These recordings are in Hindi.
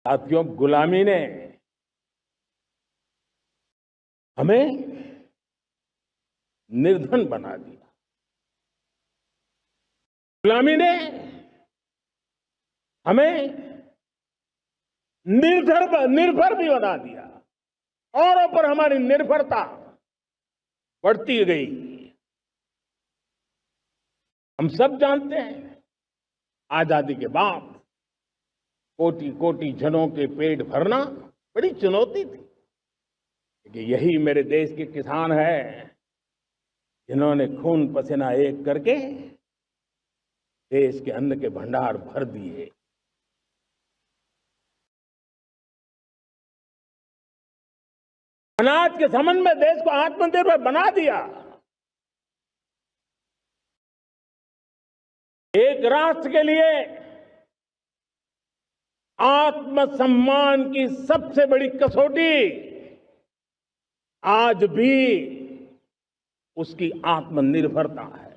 साथियों, गुलामी ने हमें निर्धन बना दिया। गुलामी ने हमें निर्भर भी बना दिया। औरों पर हमारी निर्भरता बढ़ती गई। हम सब जानते हैं, आजादी के बाद कोटि कोटि जनों के पेट भरना बड़ी चुनौती थी। कि यही मेरे देश के किसान हैं जिन्होंने खून पसीना एक करके देश के अन्न के भंडार भर दिए। अनाज के संबंध में देश को आत्मनिर्भर बना दिया। एक राष्ट्र के लिए आत्मसम्मान की सबसे बड़ी कसौटी आज भी उसकी आत्मनिर्भरता है।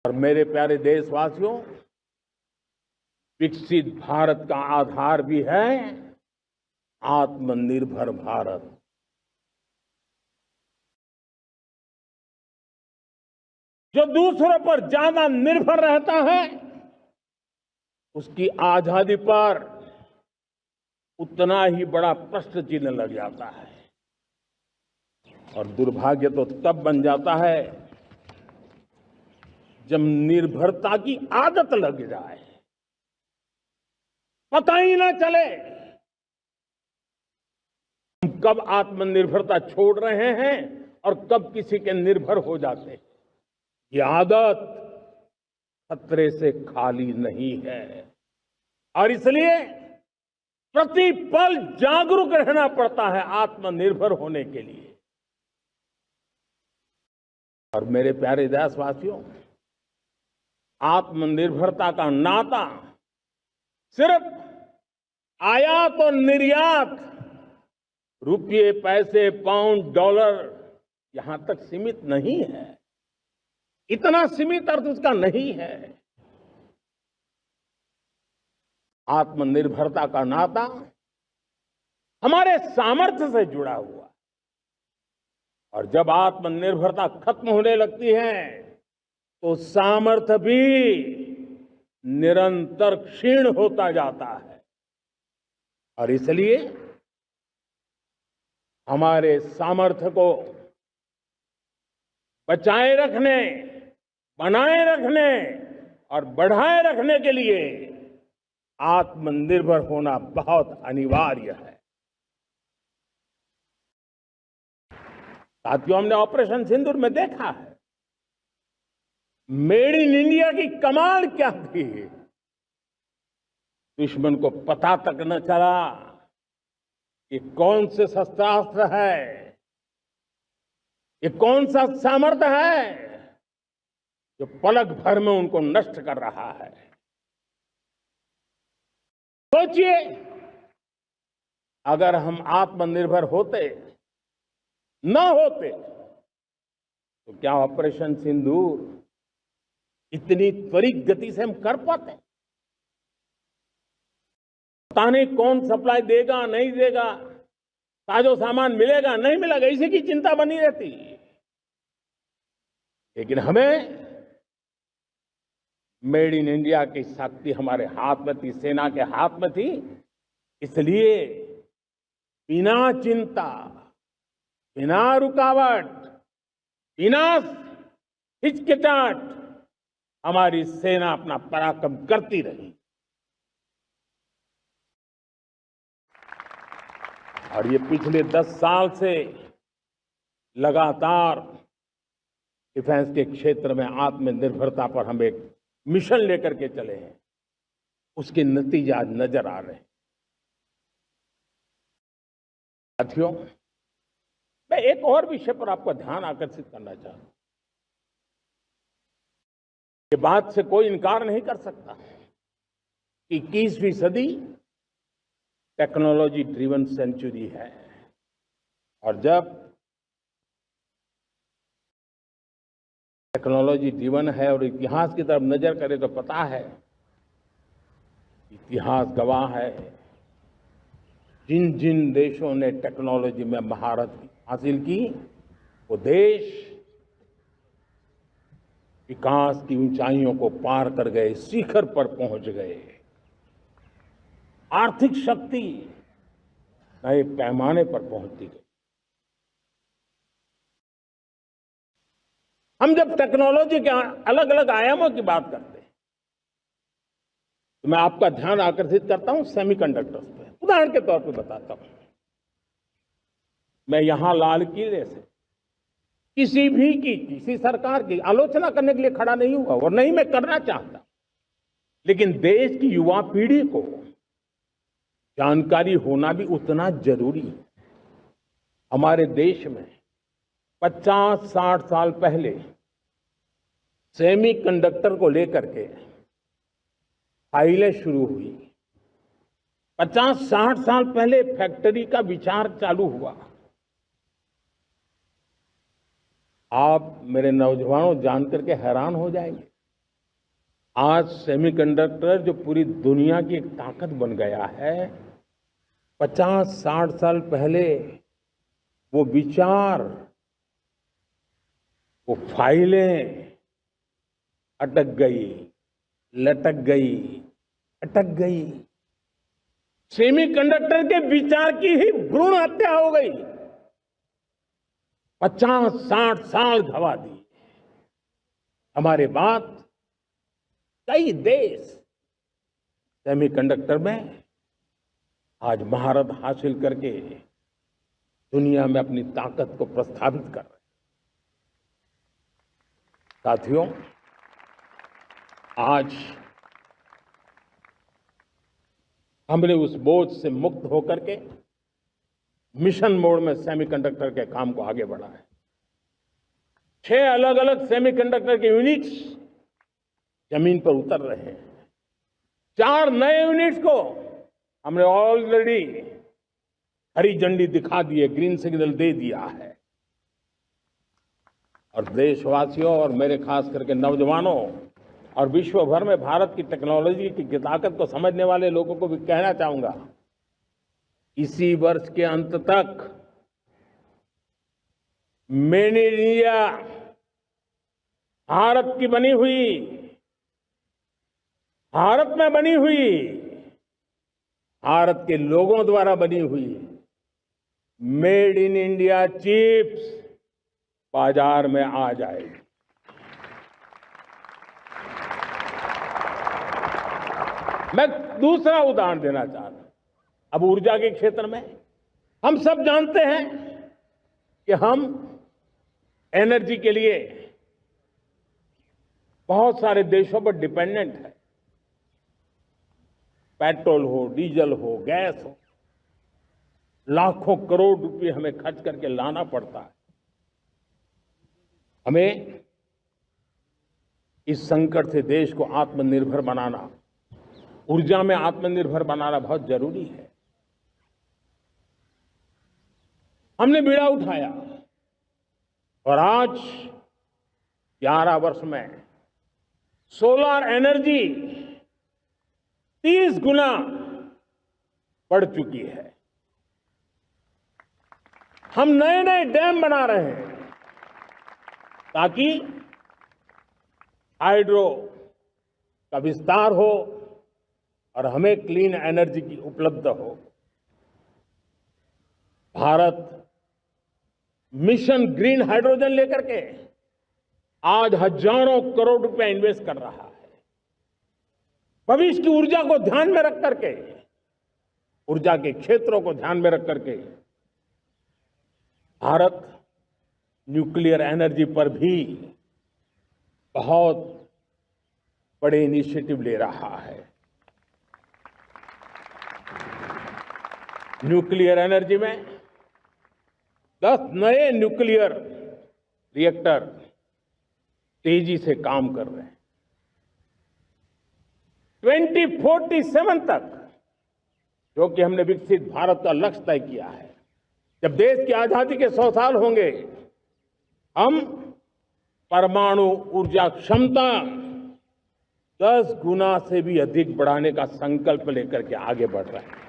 और मेरे प्यारे देशवासियों, विकसित भारत का आधार भी है आत्मनिर्भर भारत। जो दूसरों पर ज्यादा निर्भर रहता है उसकी आजादी पर उतना ही बड़ा प्रश्न चिन्ह लग जाता है। और दुर्भाग्य तो तब बन जाता है जब निर्भरता की आदत लग जाए, पता ही ना चले हम कब आत्मनिर्भरता छोड़ रहे हैं और कब किसी के निर्भर हो जाते हैं। ये आदत खतरे से खाली नहीं है और इसलिए प्रतिपल जागरूक रहना पड़ता है आत्मनिर्भर होने के लिए। और मेरे प्यारे देशवासियों, आत्मनिर्भरता का नाता सिर्फ आयात और निर्यात, रुपये, पैसे, पाउंड, डॉलर यहां तक सीमित नहीं है। इतना सीमित अर्थ उसका नहीं है। आत्मनिर्भरता का नाता हमारे सामर्थ्य से जुड़ा हुआ है। और जब आत्मनिर्भरता खत्म होने लगती है तो सामर्थ्य भी निरंतर क्षीण होता जाता है। और इसलिए हमारे सामर्थ्य को बचाए रखने, बनाए रखने और बढ़ाए रखने के लिए आत्मनिर्भर होना बहुत अनिवार्य है। साथियों, हमने ऑपरेशन सिंदूर में देखा है मेड इन इंडिया की कमाल क्या थी। दुश्मन को पता तक न चला कि कौन से शस्त्रास्त्र है, ये कौन सा सामर्थ्य है जो पलक भर में उनको नष्ट कर रहा है। सोचिए, अगर हम आत्मनिर्भर होते न होते तो क्या ऑपरेशन सिंदूर इतनी त्वरित गति से हम कर पाते? पता नहीं कौन सप्लाई देगा, नहीं देगा, साजो सामान मिलेगा, नहीं मिलेगा, इसी की चिंता बनी रहती। लेकिन हमें मेड इन इंडिया की शक्ति हमारे हाथ में थी, सेना के हाथ में थी। इसलिए बिना चिंता, बिना रुकावट, बिना हिचकिचाहट हमारी सेना अपना पराक्रम करती रही। और ये पिछले 10 साल से लगातार डिफेंस के क्षेत्र में आत्मनिर्भरता पर हम एक मिशन लेकर के चले हैं, उसके नतीजे आज नजर आ रहे हैं। साथियों, मैं एक और विषय पर आपका ध्यान आकर्षित करना चाहता हूं। ये बात से कोई इनकार नहीं कर सकता कि 21वीं सदी टेक्नोलॉजी ड्रिवन सेंचुरी है। और जब टेक्नोलॉजी ड्रिवन है और इतिहास की तरफ नजर करें तो पता है इतिहास गवाह है, जिन जिन देशों ने टेक्नोलॉजी में महारत हासिल की, वो देश विकास की ऊंचाइयों को पार कर गए, शिखर पर पहुंच गए। आर्थिक शक्ति नए पैमाने पर पहुंचती गई। हम जब टेक्नोलॉजी के अलग अलग आयामों की बात करते हैं, तो मैं आपका ध्यान आकर्षित करता हूं सेमीकंडक्टर्स पे। उदाहरण के तौर पे बताता हूं, मैं यहां लाल किले से किसी सरकार की आलोचना करने के लिए खड़ा नहीं हुआ और नहीं मैं करना चाहता, लेकिन देश की युवा पीढ़ी को जानकारी होना भी उतना जरूरी है। हमारे देश में 50-60 साल पहले सेमीकंडक्टर को लेकर के फाइलें शुरू हुई। 50-60 साल पहले फैक्ट्री का विचार चालू हुआ। आप मेरे नौजवानों जानकर के हैरान हो जाएंगे, आज सेमीकंडक्टर जो पूरी दुनिया की एक ताकत बन गया है, 50-60 साल पहले वो विचार, वो फाइलें अटक गई, लटक गई, अटक गई। सेमीकंडक्टर के विचार की ही भ्रूण हत्या हो गई। 50-60 साल गवा दी। हमारे बाद कई देश सेमीकंडक्टर में आज महारत हासिल करके दुनिया में अपनी ताकत को प्रस्थापित कर रहे हैं। साथियों, आज हमने उस बोझ से मुक्त होकर के मिशन मोड में सेमीकंडक्टर के काम को आगे बढ़ा है। 6 अलग अलग सेमीकंडक्टर के यूनिट्स जमीन पर उतर रहे हैं। 4 नए यूनिट्स को हमने ऑलरेडी हरी झंडी दिखा दी है, ग्रीन सिग्नल दे दिया है। और देशवासियों और मेरे खास करके नौजवानों और विश्व भर में भारत की टेक्नोलॉजी की ताकत को समझने वाले लोगों को भी कहना चाहूंगा, इसी वर्ष के अंत तक मेड इन इंडिया, भारत की बनी हुई, भारत में बनी हुई, भारत के लोगों द्वारा बनी हुई मेड इन इंडिया चिप्स बाजार में आ जाएगी। मैं दूसरा उदाहरण देना चाहता हूं। अब ऊर्जा के क्षेत्र में हम सब जानते हैं कि हम एनर्जी के लिए बहुत सारे देशों पर डिपेंडेंट है। पेट्रोल हो, डीजल हो, गैस हो, लाखों करोड़ रुपए हमें खर्च करके लाना पड़ता है। हमें इस संकट से देश को आत्मनिर्भर बनाना, ऊर्जा में आत्मनिर्भर बनाना बहुत जरूरी है। हमने बीड़ा उठाया और आज 11 वर्ष में सोलर एनर्जी 30 गुना बढ़ चुकी है। हम नए नए डैम बना रहे हैं ताकि हाइड्रो का विस्तार हो और हमें क्लीन एनर्जी की उपलब्ध हो। भारत मिशन ग्रीन हाइड्रोजन लेकर के आज हजारों करोड़ रुपए इन्वेस्ट कर रहा है। भविष्य की ऊर्जा को ध्यान में रख करके, ऊर्जा के क्षेत्रों को ध्यान में रख करके भारत न्यूक्लियर एनर्जी पर भी बहुत बड़े इनिशिएटिव ले रहा है। न्यूक्लियर एनर्जी में 10 नए न्यूक्लियर रिएक्टर तेजी से काम कर रहे हैं। 2047 तक, जो कि हमने विकसित भारत का लक्ष्य तय किया है, जब देश की आजादी के 100 साल होंगे, हम परमाणु ऊर्जा क्षमता 10 गुना से भी अधिक बढ़ाने का संकल्प लेकर के आगे बढ़ रहे हैं।